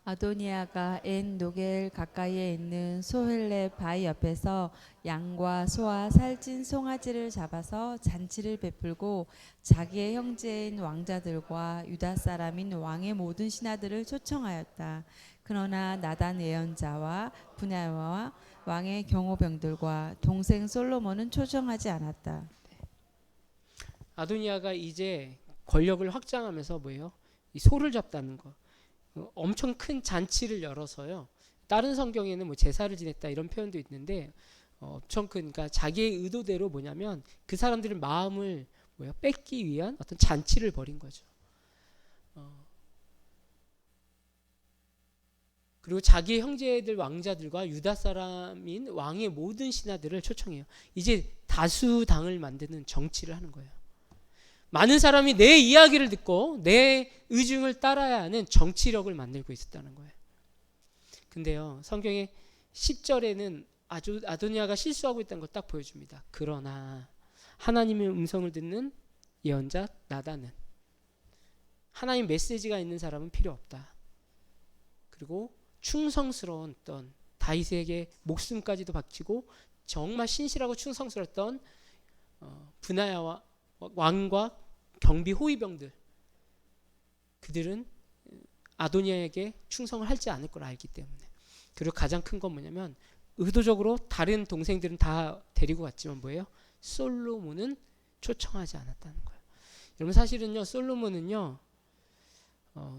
아도니아가 엔 노겔 가까이에 있는 소헬레 바위 옆에서 양과 소와 살찐 송아지를 잡아서 잔치를 베풀고 자기의 형제인 왕자들과 유다 사람인 왕의 모든 신하들을 초청하였다. 그러나 나단 예언자와 분야와 왕의 경호병들과 동생 솔로몬은 초청하지 않았다. 아도니아가 이제 권력을 확장하면서 뭐예요? 이 소를 잡다는 거. 엄청 큰 잔치를 열어서요. 다른 성경에는 뭐 제사를 지냈다 이런 표현도 있는데 엄청 큰, 그러니까 자기의 의도대로 뭐냐면 그 사람들의 마음을 뺏기 위한 어떤 잔치를 벌인 거죠. 그리고 자기의 형제들 왕자들과 유다 사람인 왕의 모든 신하들을 초청해요. 이제 다수당을 만드는 정치를 하는 거예요. 많은 사람이 내 이야기를 듣고 내 의중을 따라야 하는 정치력을 만들고 있었다는 거예요. 근데요, 성경의 10절에는 아도니아가 실수하고 있다는 걸 딱 보여줍니다. 그러나 하나님의 음성을 듣는 예언자 나단은, 하나님 메시지가 있는 사람은 필요 없다. 그리고 충성스러웠던 다윗에게 목숨까지도 바치고 정말 신실하고 충성스러웠던 브나야 왕과 경비 호위병들, 그들은 아도니아에게 충성을 하지 않을 걸 알기 때문에. 그리고 가장 큰 건 뭐냐면 의도적으로 다른 동생들은 다 데리고 갔지만 뭐예요? 솔로몬은 초청하지 않았다는 거예요. 여러분 사실은요, 솔로몬은요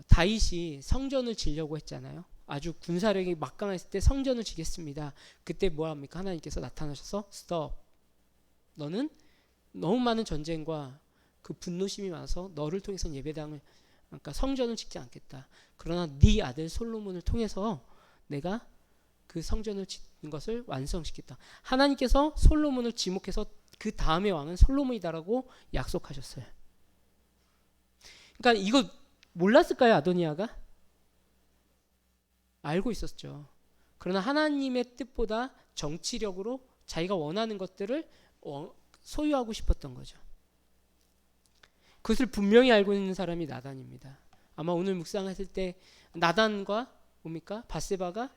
다윗이 성전을 지려고 했잖아요. 아주 군사력이 막강했을 때 성전을 지겠습니다. 그때 뭐 합니까? 하나님께서 나타나셔서 스톱. 너는 너무 많은 전쟁과 그 분노심이 많아서 너를 통해서 예배당을, 그러니까 성전을 짓지 않겠다. 그러나 네 아들 솔로몬을 통해서 내가 그 성전을 짓는 것을 완성시켰다. 하나님께서 솔로몬을 지목해서 그 다음의 왕은 솔로몬이다라고 약속하셨어요. 그러니까 이거 몰랐을까요, 아도니아가? 알고 있었죠. 그러나 하나님의 뜻보다 정치력으로 자기가 원하는 것들을 소유하고 싶었던 거죠. 그것을 분명히 알고 있는 사람이 나단입니다. 아마 오늘 묵상했을 때 나단과 뭡니까? 밧세바가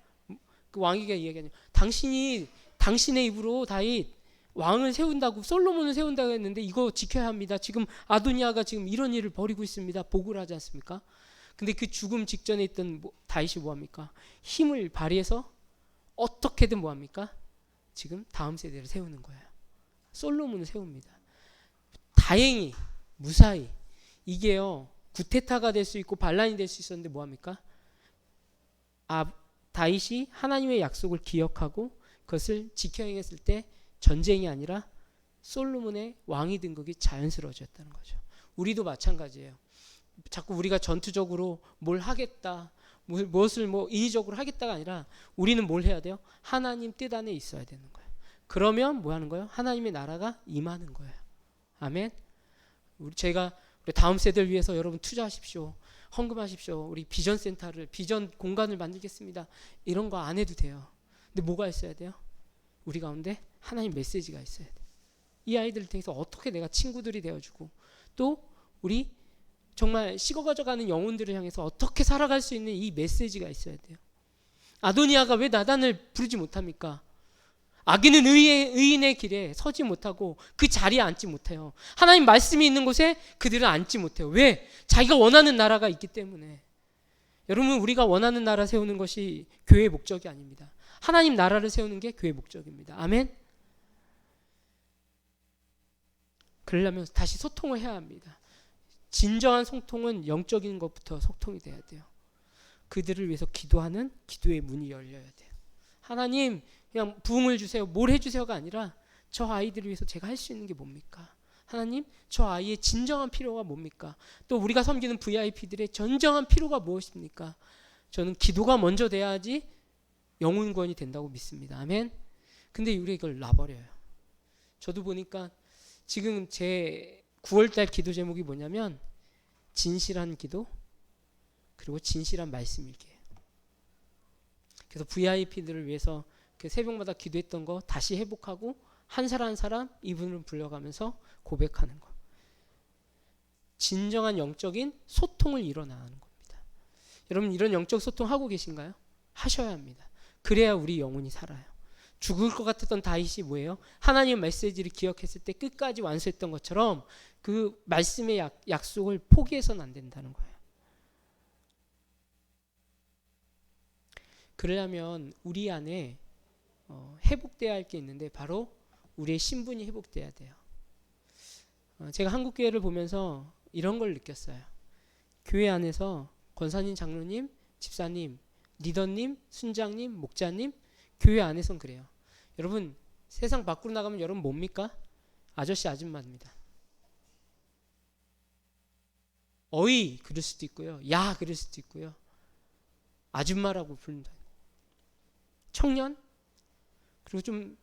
그 왕에게 이야기하냐, 당신이 당신의 입으로 다윗 왕을 세운다고, 솔로몬을 세운다고 했는데 이거 지켜야 합니다. 지금 아도니아가 지금 이런 일을 벌이고 있습니다. 보고를 하지 않습니까? 근데 그 죽음 직전에 있던 다윗이 뭐합니까? 힘을 발휘해서 어떻게든 뭐합니까? 지금 다음 세대를 세우는 거예요. 솔로몬을 세웁니다. 다행히 무사히. 이게요 구테타가 될 수 있고 반란이 될 수 있었는데 뭐합니까? 다윗이 하나님의 약속을 기억하고 그것을 지켜 행했을 때 전쟁이 아니라 솔로몬의 왕이 된 것이 자연스러워졌다는 거죠. 우리도 마찬가지예요. 자꾸 우리가 전투적으로 뭘 하겠다, 무엇을 뭐 인위적으로 하겠다가 아니라 우리는 뭘 해야 돼요? 하나님 뜻 안에 있어야 되는 거예요. 그러면 뭐 하는 거예요? 하나님의 나라가 임하는 거예요. 아멘. 제가 우리 다음 세대를 위해서 여러분 투자하십시오. 헌금하십시오. 우리 비전 센터를, 비전 공간을 만들겠습니다. 이런 거 안 해도 돼요. 근데 뭐가 있어야 돼요? 우리 가운데 하나님 메시지가 있어야 돼요. 이 아이들을 통해서 어떻게 내가 친구들이 되어주고, 또 우리 정말 식어가져가는 영혼들을 향해서 어떻게 살아갈 수 있는 이 메시지가 있어야 돼요. 아도니아가 왜 나단을 부르지 못합니까? 악인은 의인의 길에 서지 못하고 그 자리에 앉지 못해요. 하나님 말씀이 있는 곳에 그들은 앉지 못해요. 왜? 자기가 원하는 나라가 있기 때문에. 여러분, 우리가 원하는 나라 세우는 것이 교회의 목적이 아닙니다. 하나님 나라를 세우는 게 교회의 목적입니다. 아멘. 그러려면 다시 소통을 해야 합니다. 진정한 소통은 영적인 것부터 소통이 돼야 돼요. 그들을 위해서 기도하는 기도의 문이 열려야 돼요. 하나님 그냥 부흥을 주세요, 뭘 해주세요가 아니라 저 아이들을 위해서 제가 할 수 있는 게 뭡니까? 하나님, 저 아이의 진정한 필요가 뭡니까? 또 우리가 섬기는 VIP들의 진정한 필요가 무엇입니까? 저는 기도가 먼저 돼야지 영혼 구원이 된다고 믿습니다. 아멘. 근데 우리가 이걸 놔버려요. 저도 보니까 지금 제 9월달 기도 제목이 뭐냐면 진실한 기도, 그리고 진실한 말씀 읽기예요. 그래서 VIP들을 위해서 그 새벽마다 기도했던 거 다시 회복하고 한 사람 한 사람 이분을 불러가면서 고백하는 거. 진정한 영적인 소통을 이뤄나가는 겁니다. 여러분, 이런 영적 소통 하고 계신가요? 하셔야 합니다. 그래야 우리 영혼이 살아요. 죽을 것 같았던 다윗이 뭐예요? 하나님의 메시지를 기억했을 때 끝까지 완수했던 것처럼 그 말씀의 약속을 포기해서는 안 된다는 거예요. 그러려면 우리 안에 회복돼야 할 게 있는데 바로 우리의 신분이 회복돼야 돼요. 제가 한국교회를 보면서 이런 걸 느꼈어요. 교회 안에서 권사님, 장로님, 집사님, 리더님, 순장님, 목자님, 교회 안에선 그래요. 여러분, 세상 밖으로 나가면 여러분 뭡니까? 아저씨, 아줌마입니다. 어이 그럴 수도 있고요, 야 그럴 수도 있고요, 아줌마라고 부른다. 청년, 그리고 좀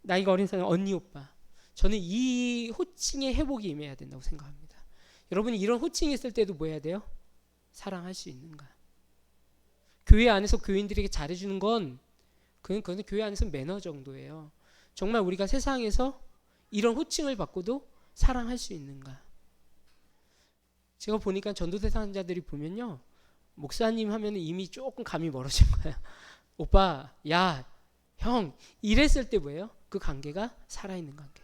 나이가 어린 사람, 언니, 오빠. 저는 이 호칭의 회복이 임해야 된다고 생각합니다. 여러분이 이런 호칭이 있을 때도 뭐 해야 돼요? 사랑할 수 있는가? 교회 안에서 교인들에게 잘해주는 건 그건 교회 안에서 매너 정도예요. 정말 우리가 세상에서 이런 호칭을 받고도 사랑할 수 있는가? 제가 보니까 전도대 사자들이 보면요, 목사님 하면 이미 조금 감이 멀어진 거야. 오빠, 야, 형 이랬을 때 뭐예요? 그 관계가 살아있는 관계.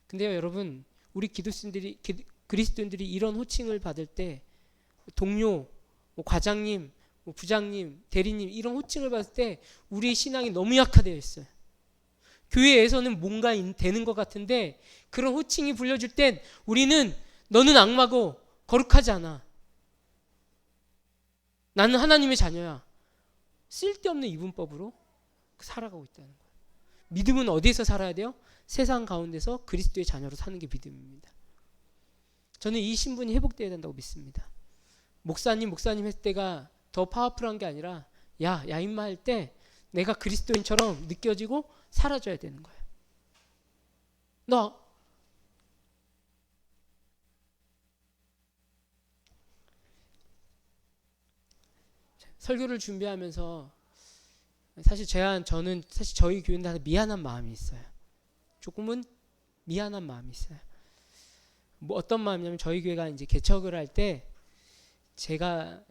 근데요 여러분, 우리 그리스도인들이 이런 호칭을 받을 때, 동료, 뭐 과장님, 뭐 부장님, 대리님 이런 호칭을 받을 때 우리의 신앙이 너무 약화되어 있어요. 교회에서는 뭔가 되는 것 같은데 그런 호칭이 불려줄 땐 우리는 너는 악마고 거룩하지 않아, 나는 하나님의 자녀야, 쓸데없는 이분법으로 살아가고 있다는 거예요. 믿음은 어디에서 살아야 돼요? 세상 가운데서 그리스도의 자녀로 사는 게 믿음입니다. 저는 이 신분이 회복되어야 된다고 믿습니다. 목사님 했을 때가 더 파워풀한 게 아니라 야 임마 할 때 내가 그리스도인처럼 느껴지고 사라져야 되는 거예요. 설교를 준비하면서 저는 사실 저희 교인들한테 미안한 마음이 있어요. 조금은 미안한 마음이 있어요. 뭐 어떤 마음이냐면 저희 교회가 이제 개척을 할 때 제가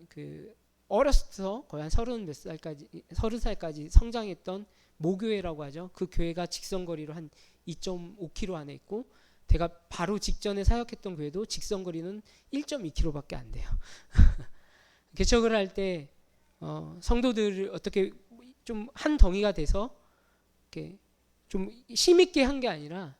어렸을 거의 한 30살까지 성장했던 모교회라고 하죠. 그 교회가 직선거리로 한 2.5km 안에 있고, 제가 바로 직전에 사역했던 교회도 직선거리는 1.2km밖에 안 돼요. 개척을 할 때 성도들을 어떻게 좀 한 덩이가 돼서 이렇게 좀 힘있게 한 게 아니라,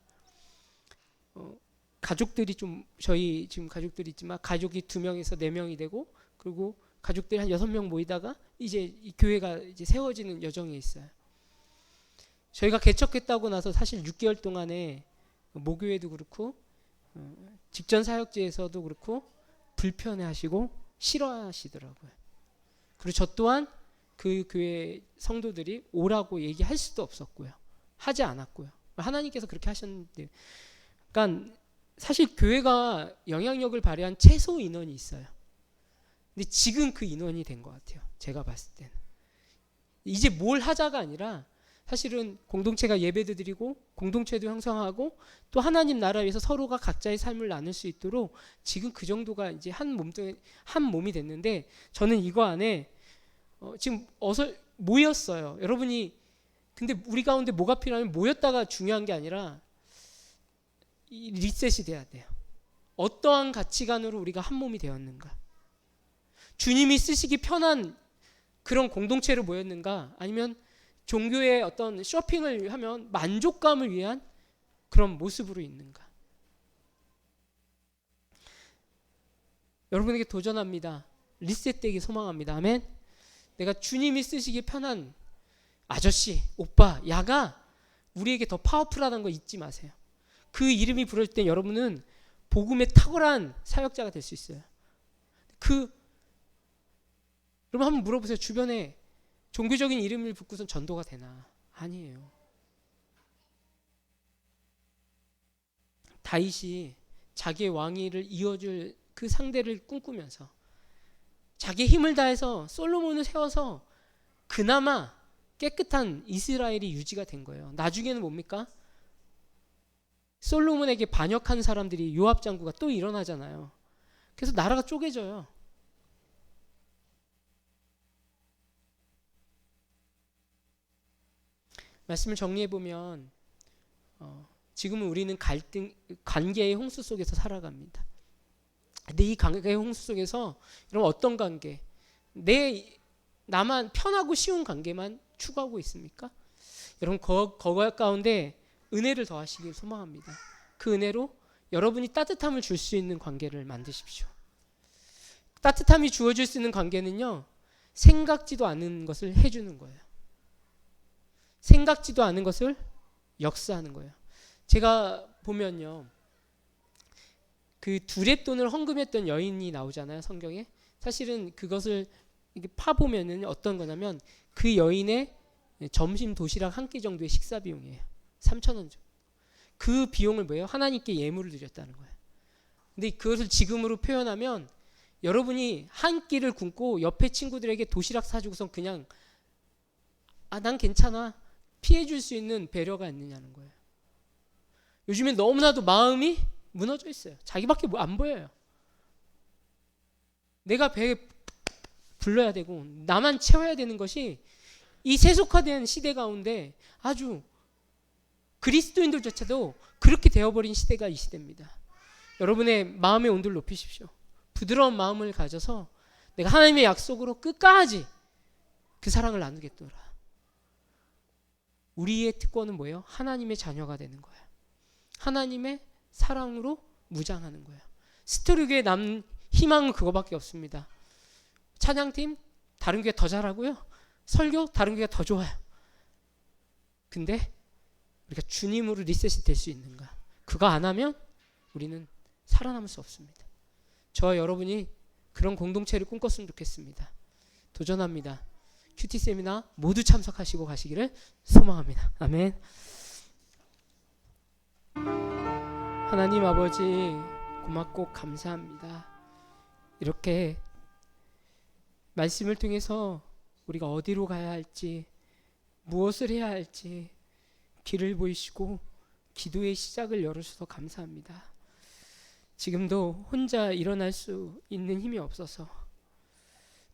가족들이 저희 지금 가족들이 있지만 가족이 2명에서 4명이 되고, 그리고 가족들이 한 6명 모이다가 이제 이 교회가 이제 세워지는 여정에 있어요. 저희가 개척했다고 나서 사실 6개월 동안에 모교회도 그렇고 직전 사역지에서도 그렇고 불편해하시고 싫어하시더라고요. 그리고 저 또한 그 교회 성도들이 오라고 얘기할 수도 없었고요. 하지 않았고요. 하나님께서 그렇게 하셨는데, 그러니까 사실 교회가 영향력을 발휘한 최소 인원이 있어요. 근데 지금 그 인원이 된 것 같아요. 제가 봤을 때는. 이제 뭘 하자가 아니라 사실은 공동체가 예배도 드리고 공동체도 형성하고 또 하나님 나라 위해서 서로가 각자의 삶을 나눌 수 있도록 지금 그 정도가 이제 한 몸이 됐는데, 저는 이거 안에 지금 모였어요. 여러분이 근데 우리 가운데 뭐가 필요하면 모였다가 중요한 게 아니라 리셋이 돼야 돼요. 어떠한 가치관으로 우리가 한 몸이 되었는가? 주님이 쓰시기 편한 그런 공동체로 모였는가? 아니면 종교의 어떤 쇼핑을 하면 만족감을 위한 그런 모습으로 있는가? 여러분에게 도전합니다. 리셋되기 소망합니다. 아멘. 내가 주님이 쓰시기 편한 아저씨, 오빠, 야가 우리에게 더 파워풀하다는 거 잊지 마세요. 그 이름이 부를 때 여러분은 복음의 탁월한 사역자가 될 수 있어요. 여러분 한번 물어보세요. 주변에 종교적인 이름을 붙고선 전도가 되나? 아니에요. 다윗이 자기의 왕위를 이어줄 그 상대를 꿈꾸면서 자기의 힘을 다해서 솔로몬을 세워서 그나마 깨끗한 이스라엘이 유지가 된 거예요. 나중에는 뭡니까? 솔로몬에게 반역한 사람들이 요압 장구가 또 일어나잖아요. 그래서 나라가 쪼개져요. 말씀을 정리해 보면 지금은 우리는 관계의 홍수 속에서 살아갑니다. 근데 이 관계의 홍수 속에서 여러분 어떤 관계? 나만 편하고 쉬운 관계만 추구하고 있습니까? 여러분 그거 가운데 은혜를 더하시길 소망합니다. 그 은혜로 여러분이 따뜻함을 줄 수 있는 관계를 만드십시오. 따뜻함이 주어질 수 있는 관계는요, 생각지도 않은 것을 해주는 거예요. 생각지도 않은 것을 역사하는 거예요. 제가 보면요, 그 두렙돈을 헌금했던 여인이 나오잖아요, 성경에. 사실은 그것을 파보면은 어떤 거냐면 그 여인의 점심 도시락 한 끼 정도의 식사 비용이에요. 3,000원 정도. 그 비용을 뭐예요? 하나님께 예물을 드렸다는 거예요. 근데 그것을 지금으로 표현하면 여러분이 한 끼를 굶고 옆에 친구들에게 도시락 사주고선 그냥 난 괜찮아 피해줄 수 있는 배려가 있느냐는 거예요. 요즘에 너무나도 마음이 무너져 있어요. 자기밖에 안 보여요. 내가 불러야 되고 나만 채워야 되는 것이 이 세속화된 시대 가운데 아주 그리스도인들조차도 그렇게 되어버린 시대가 이 시대입니다. 여러분의 마음의 온도를 높이십시오. 부드러운 마음을 가져서 내가 하나님의 약속으로 끝까지 그 사랑을 나누겠노라. 우리의 특권은 뭐예요? 하나님의 자녀가 되는 거예요. 하나님의 사랑으로 무장하는 거예요. 스토리교에 남는 희망은 그거밖에 없습니다. 찬양팀 다른 교회 더 잘하고요. 설교 다른 교회가 더 좋아요. 근데 우리가 주님으로 리셋이 될 수 있는가? 그거 안 하면 우리는 살아남을 수 없습니다. 저와 여러분이 그런 공동체를 꿈꿨으면 좋겠습니다. 도전합니다. 큐티 세미나 모두 참석하시고 가시기를 소망합니다. 아멘. 하나님 아버지 고맙고 감사합니다. 이렇게 말씀을 통해서 우리가 어디로 가야 할지 무엇을 해야 할지 길을 보이시고 기도의 시작을 열어주셔서 감사합니다. 지금도 혼자 일어날 수 있는 힘이 없어서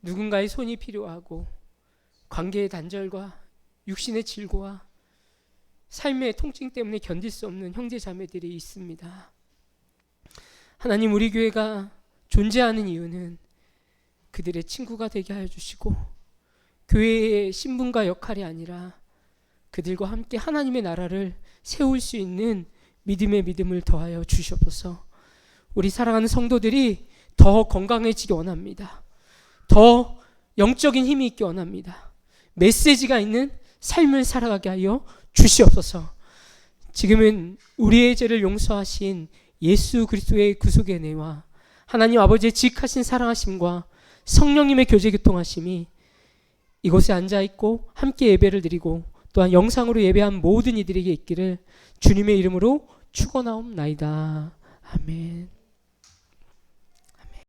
누군가의 손이 필요하고 관계의 단절과 육신의 질고와 삶의 통증 때문에 견딜 수 없는 형제 자매들이 있습니다. 하나님, 우리 교회가 존재하는 이유는 그들의 친구가 되게 하여 주시고 교회의 신분과 역할이 아니라 그들과 함께 하나님의 나라를 세울 수 있는 믿음의 믿음을 더하여 주시옵소서. 우리 사랑하는 성도들이 더 건강해지기 원합니다. 더 영적인 힘이 있기 원합니다. 메시지가 있는 삶을 살아가게 하여 주시옵소서. 지금은 우리의 죄를 용서하신 예수 그리스도의 구속의 은혜와 하나님 아버지의 지극하신 사랑하심과 성령님의 교제 교통하심이 이곳에 앉아있고 함께 예배를 드리고 또한 영상으로 예배한 모든 이들에게 있기를 주님의 이름으로 축원하옵나이다. 아멘.